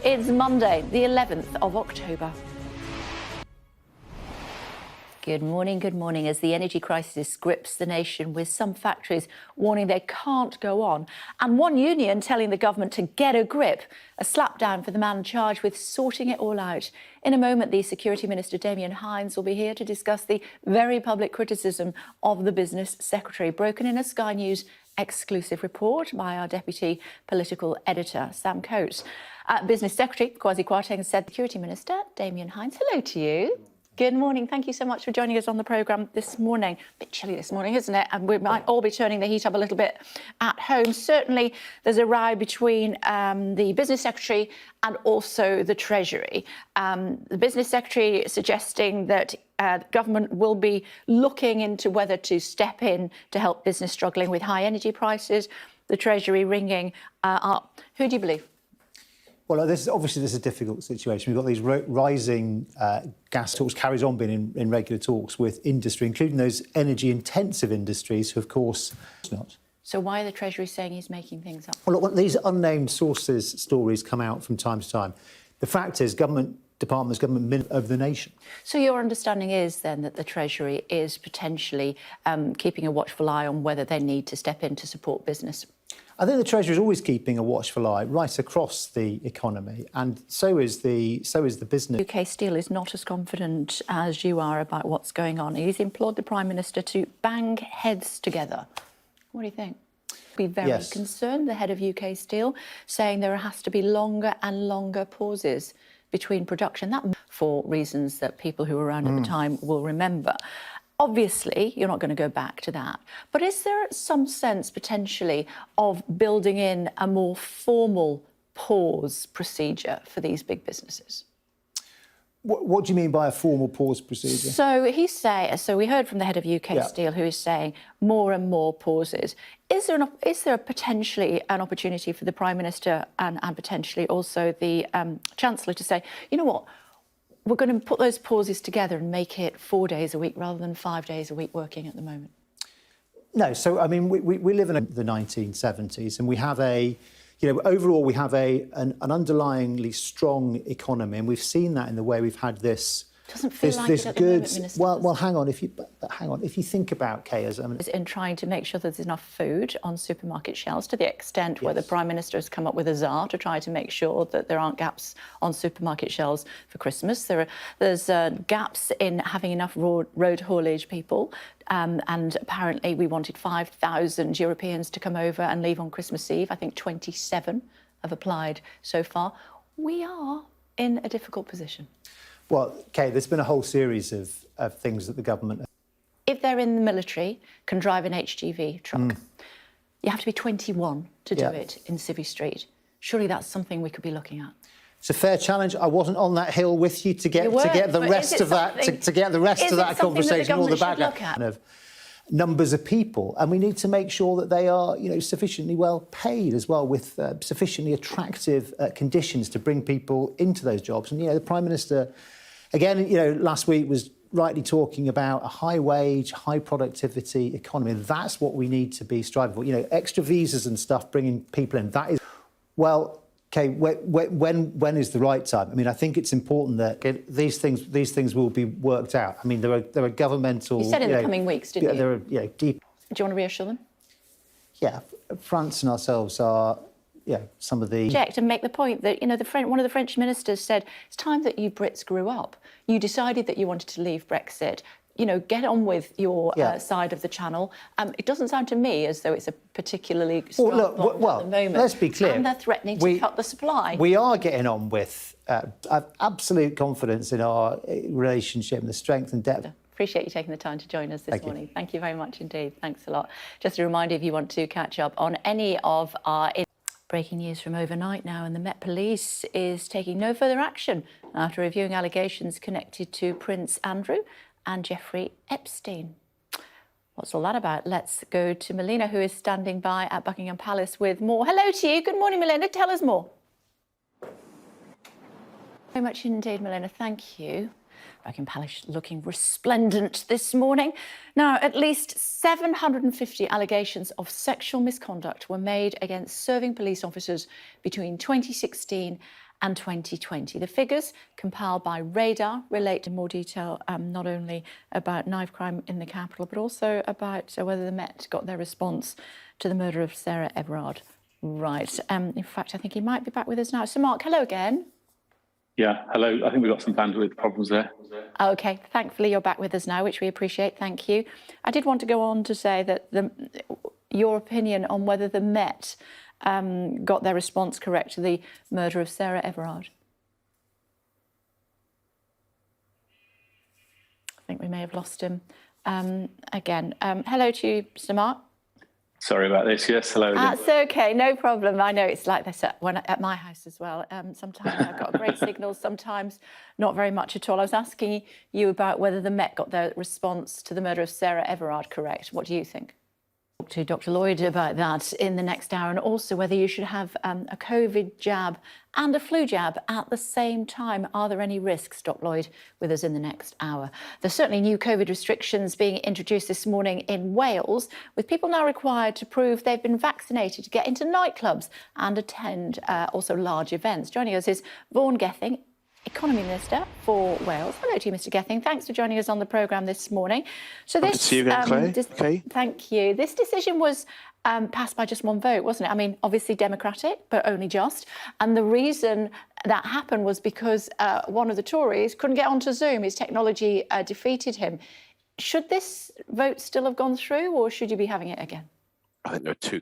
It's Monday, the 11th of October. Good morning, as the energy crisis grips the nation, with some factories warning they can't go on and one union telling the government to get a grip, a slapdown for the man charged with sorting it all out. In a moment, the Security Minister Damian Hinds will be here to discuss the very public criticism of the Business Secretary, broken in a Sky News exclusive report by our Deputy Political Editor, Sam Coates. Business Secretary Kwasi Kwarteng said Security Minister Damian Hinds. Hello to you. Good morning. Thank you so much for joining us on the programme this morning. A bit chilly this morning, isn't it? And we might all be turning the heat up a little bit at home. Certainly, there's a row between the Business Secretary and also the Treasury. The Business Secretary suggesting that government will be looking into whether to step in to help business struggling with high energy prices. The Treasury ringing up. Who do you believe? Well, this is a difficult situation. We've got these rising gas talks, carries on being in regular talks with industry, including those energy-intensive industries who, of course, not. So why are the Treasury saying he's making things up? Well, look, these unnamed sources stories come out from time to time. The fact is, government departments, government of the nation. So your understanding is then that the Treasury is potentially keeping a watchful eye on whether they need to step in to support business? I think the Treasury is always keeping a watchful eye right across the economy, and so is the business. UK Steel is not as confident as you are about what's going on. He's implored the Prime Minister to bang heads together. What do you think? Be very concerned, the head of UK Steel, saying there has to be longer and longer pauses between production. That for reasons that people who were around at the time will remember. Obviously, you're not going to go back to that. But is there some sense, potentially, of building in a more formal pause procedure for these big businesses? What do you mean by a formal pause procedure? So we heard from the head of UK Steel, who is saying more and more pauses. Is there potentially an opportunity for the Prime Minister and potentially also the Chancellor to say, you know what, we're going to put those pauses together and make it 4 days a week rather than 5 days a week working at the moment? No. So, I mean, we live in the 1970s and we have overall we have an underlyingly strong economy, and we've seen that in the way we've had this. Doesn't feel like it at the moment, Minister. Well, hang on. If you think about Kay, in trying to make sure there's enough food on supermarket shelves, to the extent where the Prime Minister has come up with a czar to try to make sure that there aren't gaps on supermarket shelves for Christmas. There's gaps in having enough road haulage people, and apparently we wanted 5,000 Europeans to come over and leave on Christmas Eve. I think 27 have applied so far. We are in a difficult position. Well, Kay, there's been a whole series of things that the government... If they're in the military, can drive an HGV truck, you have to be 21 to do it in Civvy Street. Surely that's something we could be looking at. It's a fair challenge. I wasn't on that hill with you to get the rest of that conversation, all the background of numbers of people, and we need to make sure that they are, sufficiently well paid as well, with sufficiently attractive conditions to bring people into those jobs. And the Prime Minister, again, last week was rightly talking about a high wage, high productivity economy. That's what we need to be striving for. Extra visas and stuff, bringing people in. That is, well. Okay, when is the right time? I mean, I think it's important that these things will be worked out. I mean, there are governmental... You said in the coming weeks, didn't you? There are deep... Do you want to reassure them? Yeah, France and ourselves are some of the... Object and make the point that one of the French ministers said it's time that you Brits grew up. You decided that you wanted to leave Brexit. Get on with your side of the channel. It doesn't sound to me as though it's a particularly strong at the moment. Let's be clear. And they're threatening to cut the supply. We are getting on with absolute confidence in our relationship and the strength and depth. Appreciate you taking the time to join us this morning. Thank you very much indeed. Thanks a lot. Just a reminder, if you want to catch up on any of our... Breaking news from overnight now, and the Met Police is taking no further action after reviewing allegations connected to Prince Andrew and Jeffrey Epstein. What's all that about? Let's go to Melina, who is standing by at Buckingham Palace with more. Hello to you. Good morning, Melina. Tell us more. Very much indeed, Melina. Thank you. Buckingham Palace looking resplendent this morning. Now, at least 750 allegations of sexual misconduct were made against serving police officers between 2016 and 2020. The figures compiled by Radar relate in more detail not only about knife crime in the capital, but also about whether the Met got their response to the murder of Sarah Everard right. In fact, I think he might be back with us now. So, Mark, hello again. Yeah, hello. I think we've got some bandwidth problems there. OK, thankfully you're back with us now, which we appreciate. Thank you. I did want to go on to say that your opinion on whether the Met got their response correct to the murder of Sarah Everard. I think we may have lost him again. Hello to you, Sir Mark. Sorry about this. Yes, hello again. That's OK, no problem. I know it's like this at my house as well. Sometimes I've got a great signal, sometimes not very much at all. I was asking you about whether the Met got their response to the murder of Sarah Everard correct. What do you think? Talk to Dr. Lloyd about that in the next hour, and also whether you should have a COVID jab and a flu jab at the same time. Are there any risks? Dr. Lloyd with us in the next hour. There's certainly new COVID restrictions being introduced this morning in Wales, with people now required to prove they've been vaccinated to get into nightclubs and attend also large events. Joining us is Vaughan Gething, Economy Minister for Wales. Hello to you, Mr. Gething. Thanks for joining us on the programme this morning. So Good to see you again, Claire. Okay. Thank you. This decision was passed by just one vote, wasn't it? I mean, obviously democratic, but only just. And the reason that happened was because one of the Tories couldn't get onto Zoom. His technology defeated him. Should this vote still have gone through, or should you be having it again? I think there are two